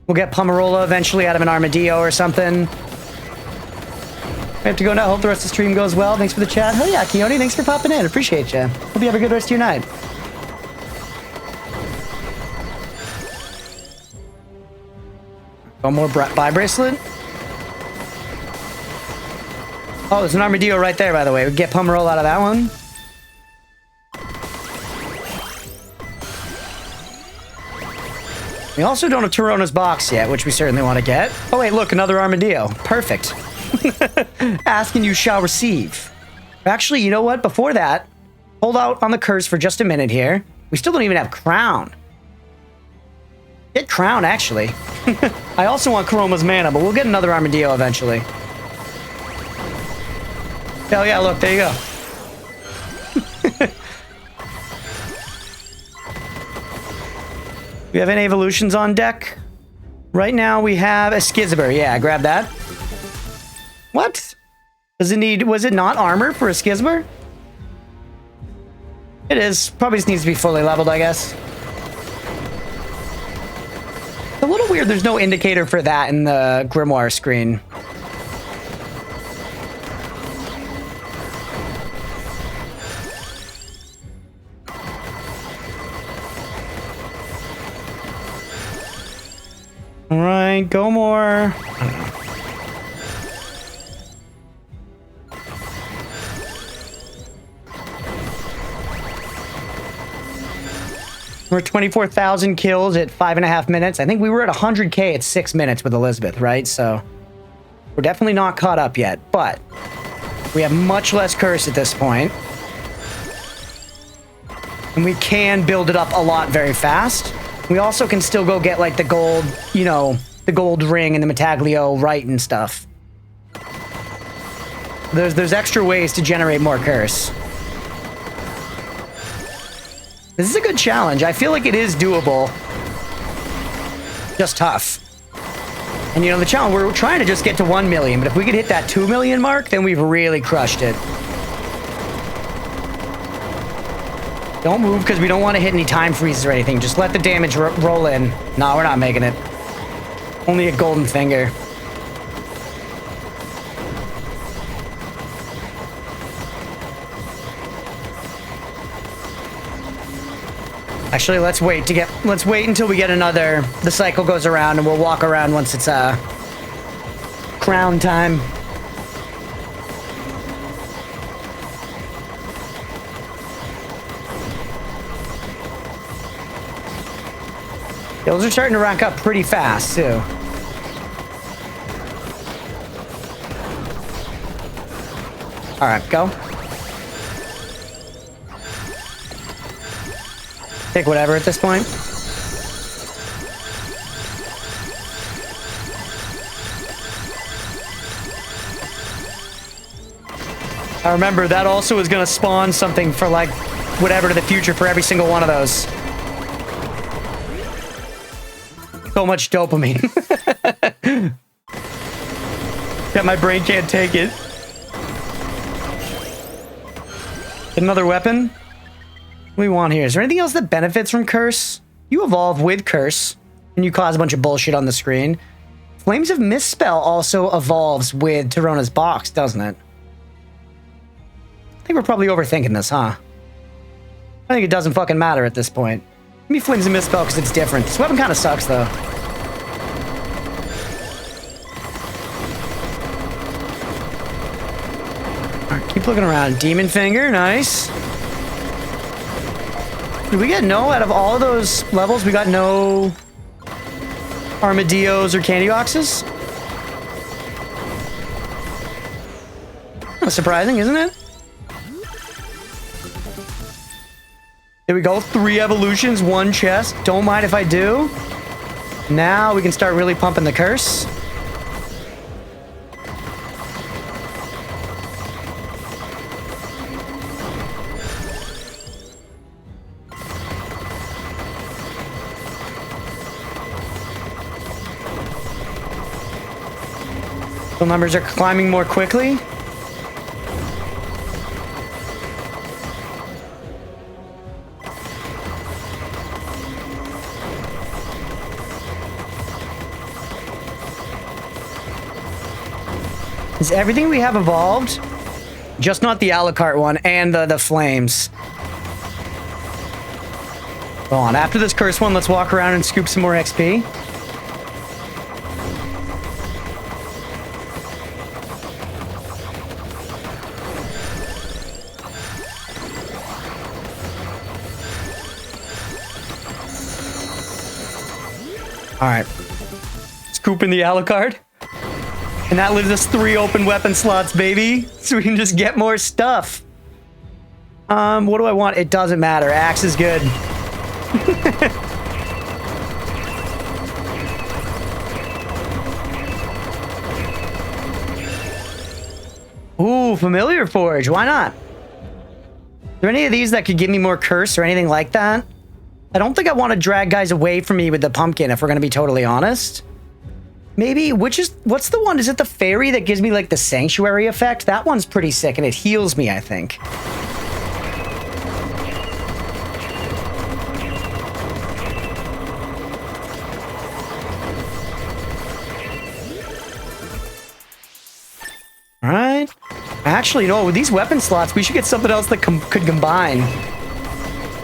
We'll get Pomarola eventually out of an armadillo or something. We have to go now. Hope the rest of the stream goes well. Thanks for the chat. Oh yeah, Keone, thanks for popping in. Appreciate you. Hope you have a good rest of your night. One more buy bracelet. Oh, there's an armadillo right there, by the way. We get Pomarola out of that one. We also don't have Torona's box yet, which we certainly want to get. Oh wait, look, another armadillo. Perfect. Ask and you shall receive. Actually, you know what? Before that, hold out on the curse for just a minute here. We still don't even have crown. Get crown, actually. I also want Karoma's mana, but we'll get another armadillo eventually. Hell yeah, look, there you go. We have any evolutions on deck? Right now we have a Skizber. Yeah, grab that. What? Does it need... Was it not armor for a Skizber? It is. Probably just needs to be fully leveled, I guess. It's a little weird there's no indicator for that in the Grimoire screen. All right, go more. We're at 24,000 kills at 5.5 minutes. I think we were at 100K at 6 minutes with Elizabeth, right? So we're definitely not caught up yet, but we have much less curse at this point. And we can build it up a lot very fast. We also can still go get, like, the gold, you know, the gold ring and the Metaglio right and stuff. There's extra ways to generate more curse. This is a good challenge. I feel like it is doable. Just tough. And, you know, the challenge, we're trying to just get to 1 million, but if we could hit that 2 million mark, then we've really crushed it. Don't move because we don't want to hit any time freezes or anything. Just let the damage roll in. No, we're not making it. Only a golden finger. Actually, let's wait until we get another... The cycle goes around and we'll walk around once it's crown time. Those are starting to rack up pretty fast, too. All right, go. Take whatever at this point. I remember that also is going to spawn something for like whatever to the future for every single one of those. So much dopamine. That my brain can't take it. Another weapon? What do we want here? Is there anything else that benefits from Curse? You evolve with Curse, and you cause a bunch of bullshit on the screen. Flames of Misspell also evolves with Tirona's box, doesn't it? I think we're probably overthinking this, huh? I think it doesn't fucking matter at this point. Give me Flames of Misspell because it's different. This weapon kind of sucks, though. Alright, keep looking around. Demon Finger, nice. Did we get no out of all of those levels? We got no armadillos or candy boxes? That's surprising, isn't it? There we go. 3 evolutions, 1 chest. Don't mind if I do. Now we can start really pumping the curse. The numbers are climbing more quickly. Is everything we have evolved? Just not the a la carte one and the flames. Go on. After this curse one, let's walk around and scoop some more XP. All right. Scooping the a la carte. And that leaves us 3 open weapon slots, baby. So we can just get more stuff. What do I want? It doesn't matter. Axe is good. Ooh, Familiar Forge. Why not? Are there any of these that could give me more curse or anything like that? I don't think I want to drag guys away from me with the pumpkin, if we're going to be totally honest. Maybe, what's the one? Is it the fairy that gives me like the sanctuary effect? That one's pretty sick and it heals me, I think. All right. Actually, no, with these weapon slots, we should get something else that could combine.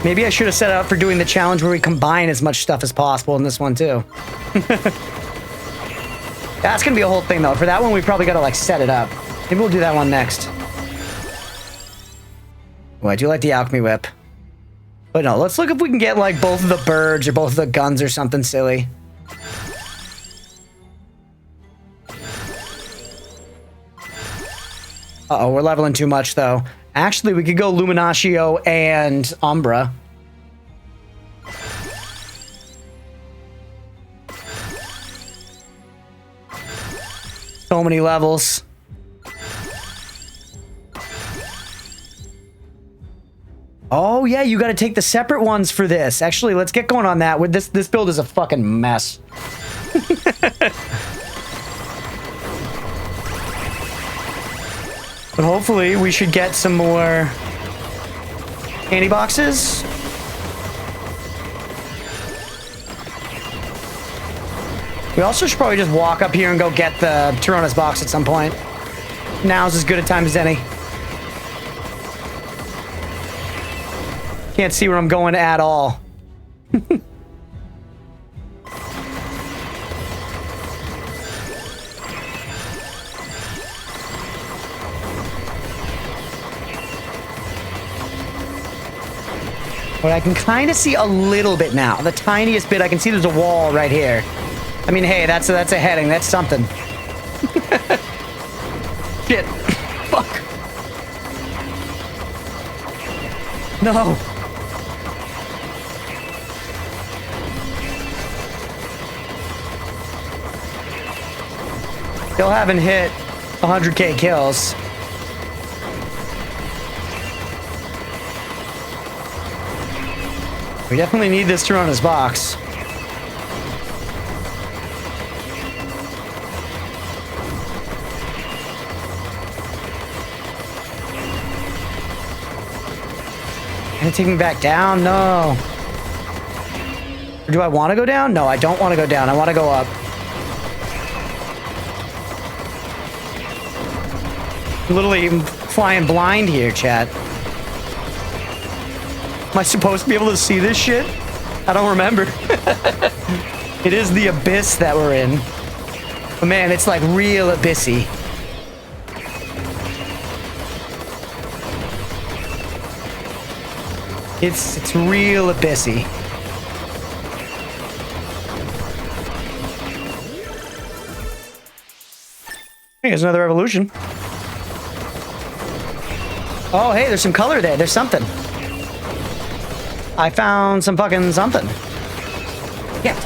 Maybe I should have set out for doing the challenge where we combine as much stuff as possible in this one too. That's gonna be a whole thing though. For that one, we probably gotta like set it up. Maybe we'll do that one next. Oh, I do like the alchemy whip. But no, let's look if we can get like both of the birds or both of the guns or something silly. Uh-oh, we're leveling too much though. Actually, we could go Luminatio and Umbra. So many levels. Oh yeah, you got to take the separate ones for this. Actually, let's get going on that. With this build is a fucking mess. But hopefully we should get some more candy boxes. We also should probably just walk up here and go get the Tirona's box at some point. Now's as good a time as any. Can't see where I'm going at all. But I can kind of see a little bit now. The tiniest bit. I can see there's a wall right here. I mean, hey, that's a heading. That's something. Shit. Fuck. No. Still haven't hit 100k kills. We definitely need this to run his box. Can it take me back down? No. Or do I want to go down? No, I don't want to go down. I want to go up. I'm literally flying blind here, chat. Am I supposed to be able to see this shit? I don't remember. It is the abyss that we're in. But man, it's like real abyssy. It's real abyssy. Here's another evolution. Oh, hey, there's some color there. There's something. I found some fucking something. Yeah.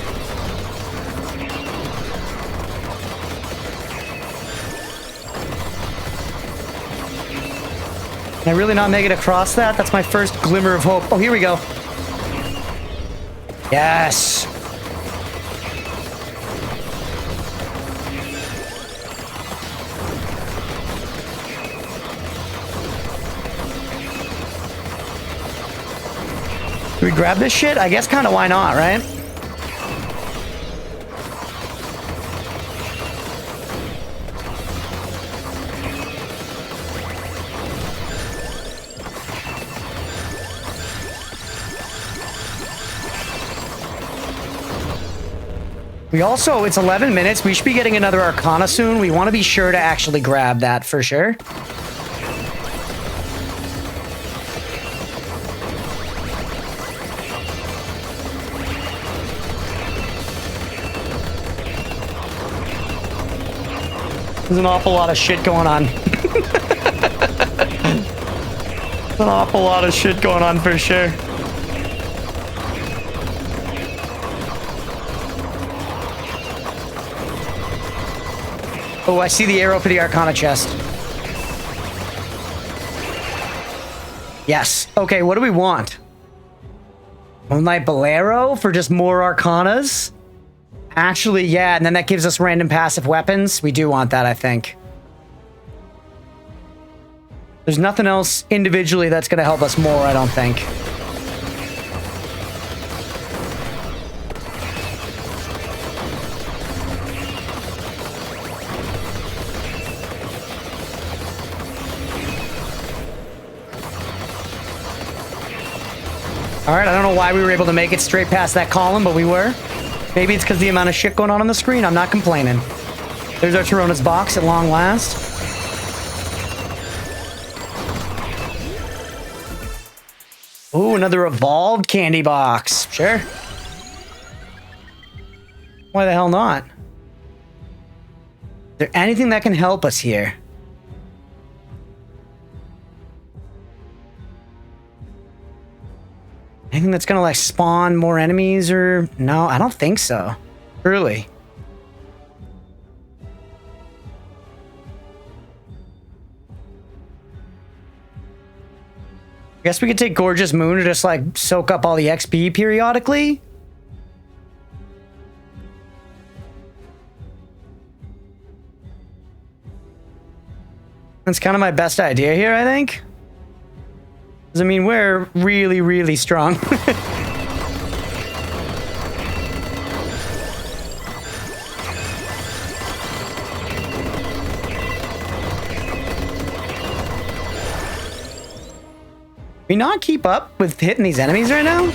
Can I really not make it across that? That's my first glimmer of hope. Oh, here we go. Yes. Do we grab this shit? I guess kind of why not, right? We also, it's 11 minutes. We should be getting another Arcana soon. We want to be sure to actually grab that for sure. There's an awful lot of shit going on. There's an awful lot of shit going on for sure. Oh, I see the arrow for the Arcana chest. Yes. Okay, what do we want? Moonlight Bolero for just more Arcanas? Actually, yeah, and then that gives us random passive weapons. We do want that, I think. There's nothing else individually that's going to help us more, I don't think. All right, I don't know why we were able to make it straight past that column, but we were. Maybe it's because the amount of shit going on the screen. I'm not complaining. There's our Tirona's box at long last. Ooh, another evolved candy box. Sure. Why the hell not? Is there anything that can help us here? Anything that's gonna like spawn more enemies or... No, I don't think so. Truly. I guess we could take Gorgeous Moon to just like soak up all the XP periodically. That's kind of my best idea here, I think. I mean, we're really, really strong. We not keep up with hitting these enemies right now?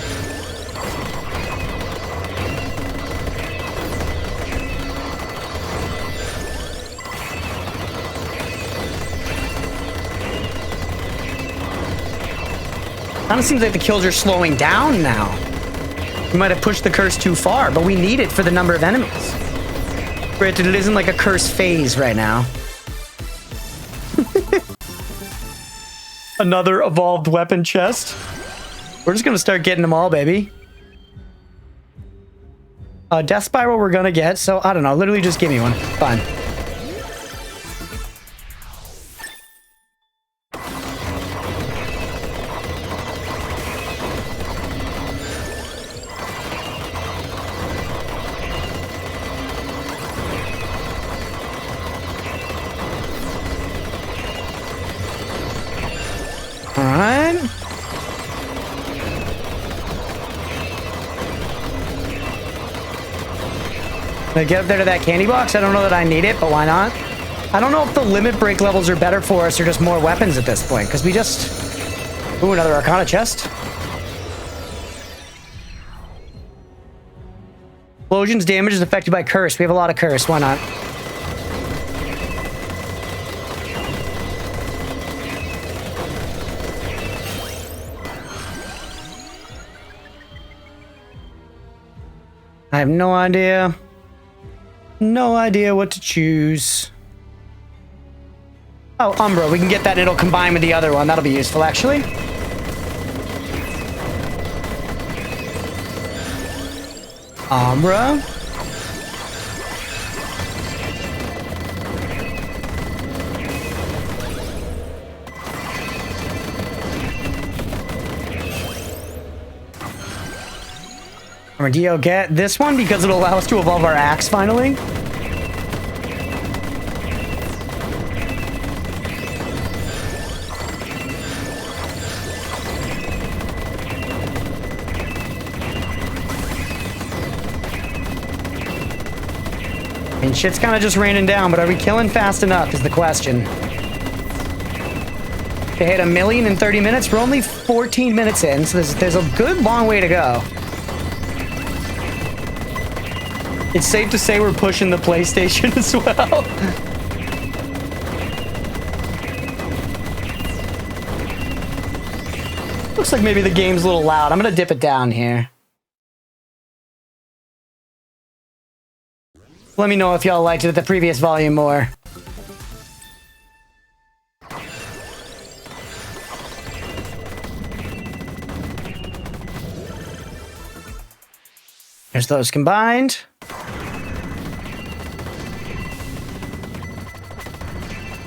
Kind of seems like the kills are slowing down now. We might have pushed the curse too far, but we need it for the number of enemies. Granted, it isn't like a curse phase right now. Another evolved weapon chest. We're just gonna start getting them all, baby. Death Spiral we're gonna get, so I don't know. Literally just give me one. Fine. Alright. Gonna get up there to that candy box. I don't know that I need it, but why not? I don't know if the limit break levels are better for us or just more weapons at this point, because we just... Ooh, another Arcana chest. Explosion's damage is affected by curse. We have a lot of curse. Why not? I have no idea. No idea what to choose. Oh, Umbra. We can get that and it'll combine with the other one. That'll be useful, actually. Umbra. Armadillo, get this one because it'll allow us to evolve our axe finally. And shit's kind of just raining down, but are we killing fast enough is the question. They hit 1 million in 30 minutes. We're only 14 minutes in, so there's a good long way to go. It's safe to say we're pushing the PlayStation as well. Looks like maybe the game's a little loud. I'm gonna dip it down here. Let me know if y'all liked it at the previous volume more. There's those combined.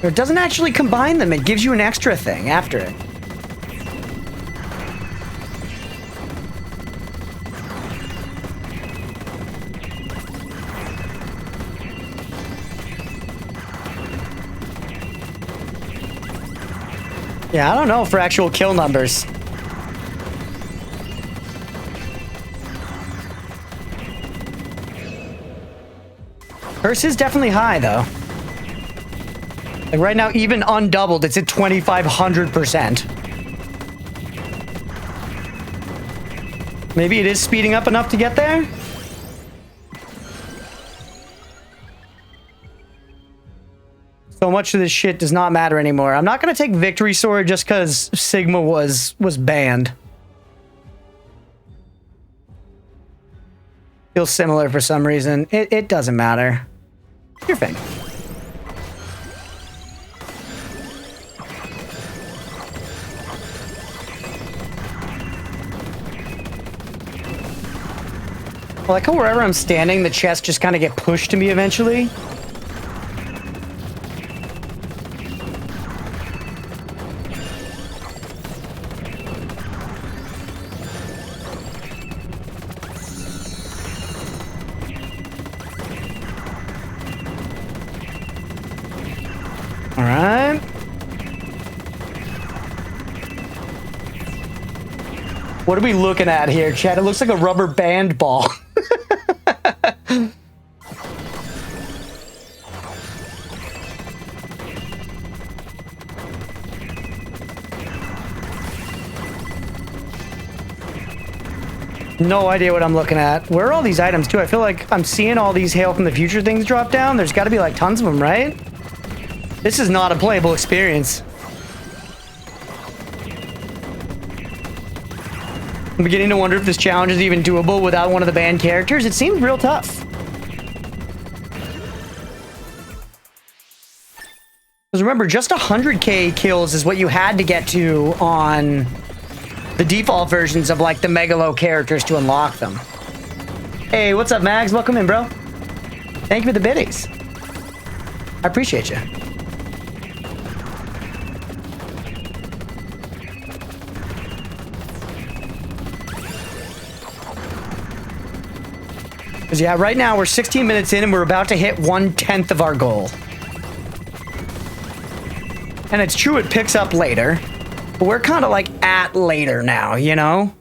It doesn't actually combine them. It gives you an extra thing after it. Yeah, I don't know for actual kill numbers. Curse is definitely high, though. Like right now, even undoubled, it's at 2,500%. Maybe it is speeding up enough to get there? So much of this shit does not matter anymore. I'm not gonna take Victory Sword just because Sigma was banned. Feels similar for some reason. It doesn't matter. Your thing. I like how wherever I'm standing, the chests just kind of get pushed to me eventually. All right. What are we looking at here, Chad? It looks like a rubber band ball. No idea what I'm looking at. Where are all these items, too? I feel like I'm seeing all these Hail from the Future things drop down. There's got to be, like, tons of them, right? This is not a playable experience. I'm beginning to wonder if this challenge is even doable without one of the banned characters. It seems real tough. Because remember, just 100k kills is what you had to get to on the default versions of like the Megalo characters to unlock them. Hey, what's up, Mags? Welcome in, bro. Thank you for the biddies. I appreciate you. Because yeah, right now we're 16 minutes in and we're about to hit 1/10 of our goal. And it's true it picks up later, but we're kind of like at later now, you know?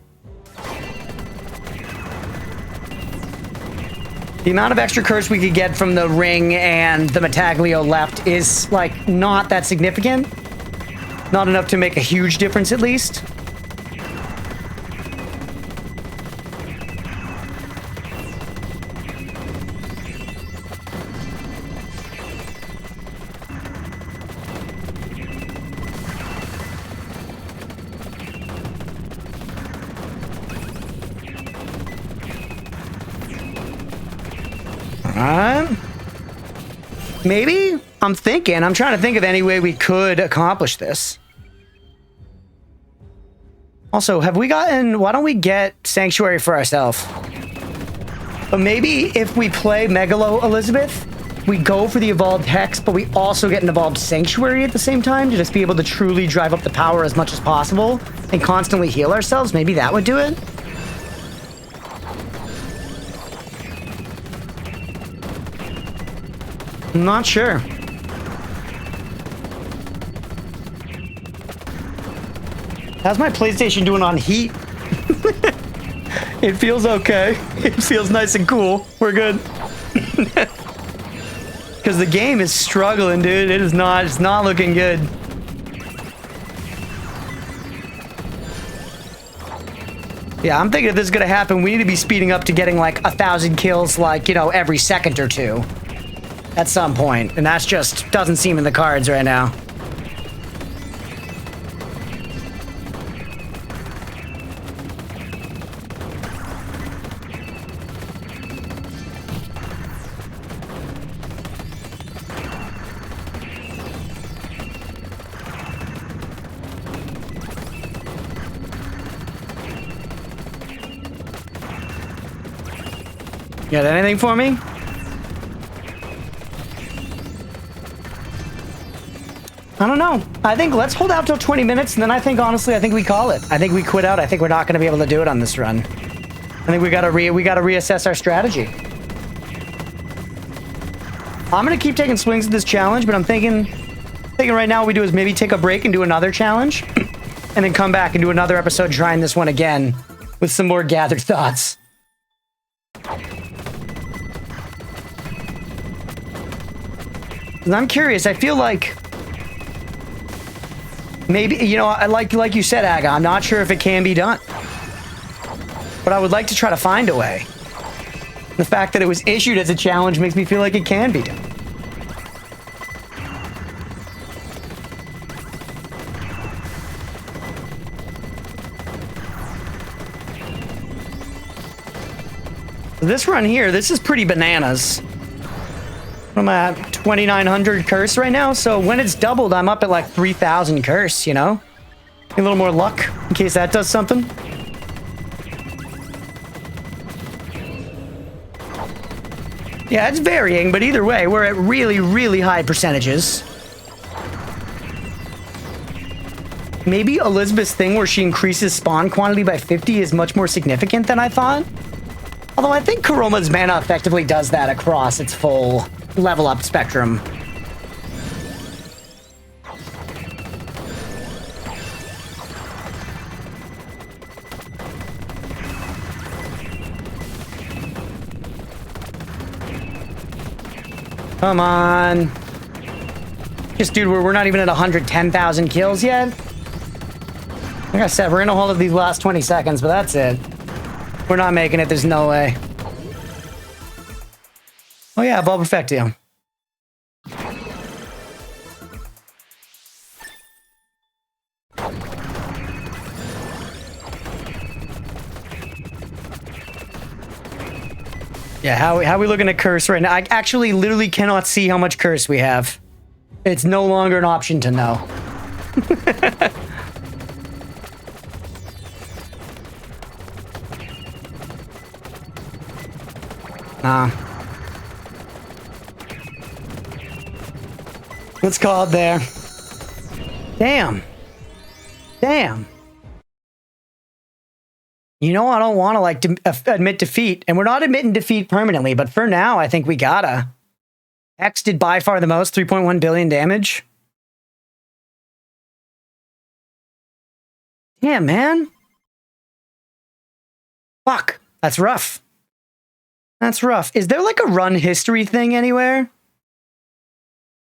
The amount of extra curse we could get from the ring and the Metaglio left is like not that significant. Not enough to make a huge difference at least. Maybe? I'm trying to think of any way we could accomplish this. Also, why don't we get Sanctuary for ourselves? But maybe if we play Megalo Elizabeth, we go for the Evolved Hex, but we also get an Evolved Sanctuary at the same time to just be able to truly drive up the power as much as possible and constantly heal ourselves. Maybe that would do it. I'm not sure. How's my PlayStation doing on heat? It feels okay. It feels nice and cool. We're good. Because the game is struggling, dude. It's not looking good. Yeah, I'm thinking if this is going to happen, we need to be speeding up to getting like 1,000 kills, like, you know, every second or two. At some point, and that's just doesn't seem in the cards right now. You got anything for me? I don't know. I think let's hold out till 20 minutes, and then honestly, I think we call it. I think we quit out. I think we're not going to be able to do it on this run. I think we gotta reassess our strategy. I'm gonna keep taking swings at this challenge, but I'm thinking right now what we do is maybe take a break and do another challenge, and then come back and do another episode trying this one again with some more gathered thoughts. And I'm curious. I feel like maybe, you know, like you said, Aga, I'm not sure if it can be done. But I would like to try to find a way. The fact that it was issued as a challenge makes me feel like it can be done. This run here, this is pretty bananas. I'm at 2,900 curse right now, so when it's doubled, I'm up at like 3,000 curse, you know? A little more luck, in case that does something. Yeah, it's varying, but either way, we're at really, really high percentages. Maybe Elizabeth's thing where she increases spawn quantity by 50 is much more significant than I thought. Although I think Karoma's mana effectively does that across its full level up spectrum. Come on. Just, dude, we're not even at 110,000 kills yet. Like I said, we're gonna hold up these last 20 seconds, but that's it. We're not making it, there's no way. Oh yeah, Ball Perfectio. Yeah, how are we looking at curse right now? I actually literally cannot see how much curse we have. It's no longer an option to know. Let's call it there. Damn. Damn. You know, I don't want to like admit defeat, and we're not admitting defeat permanently, but for now, I think we gotta. X did by far the most, 3.1 billion damage. Damn, man. Fuck. That's rough. That's rough. Is there like a run history thing anywhere?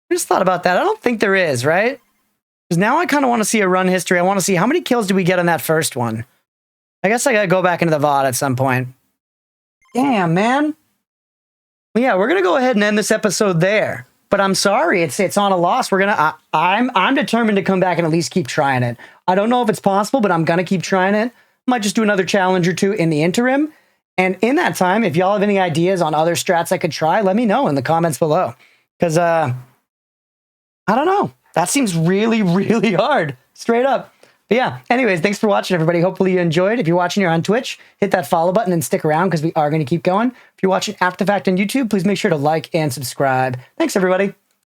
I just thought about that. I don't think there is, right? Because now I kind of want to see a run history. I want to see how many kills did we get on that first one. I guess I gotta go back into the VOD at some point. Damn, man. Well, yeah, we're gonna go ahead and end this episode there. But I'm sorry, it's on a loss. I'm determined to come back and at least keep trying it. I don't know if it's possible, but I'm gonna keep trying it. Might just do another challenge or two in the interim. And in that time, if y'all have any ideas on other strats I could try, let me know in the comments below. Because, I don't know. That seems really, really hard. Straight up. But yeah, anyways, thanks for watching, everybody. Hopefully you enjoyed. If you're watching here on Twitch, hit that follow button and stick around because we are going to keep going. If you're watching after the fact on YouTube, please make sure to like and subscribe. Thanks, everybody.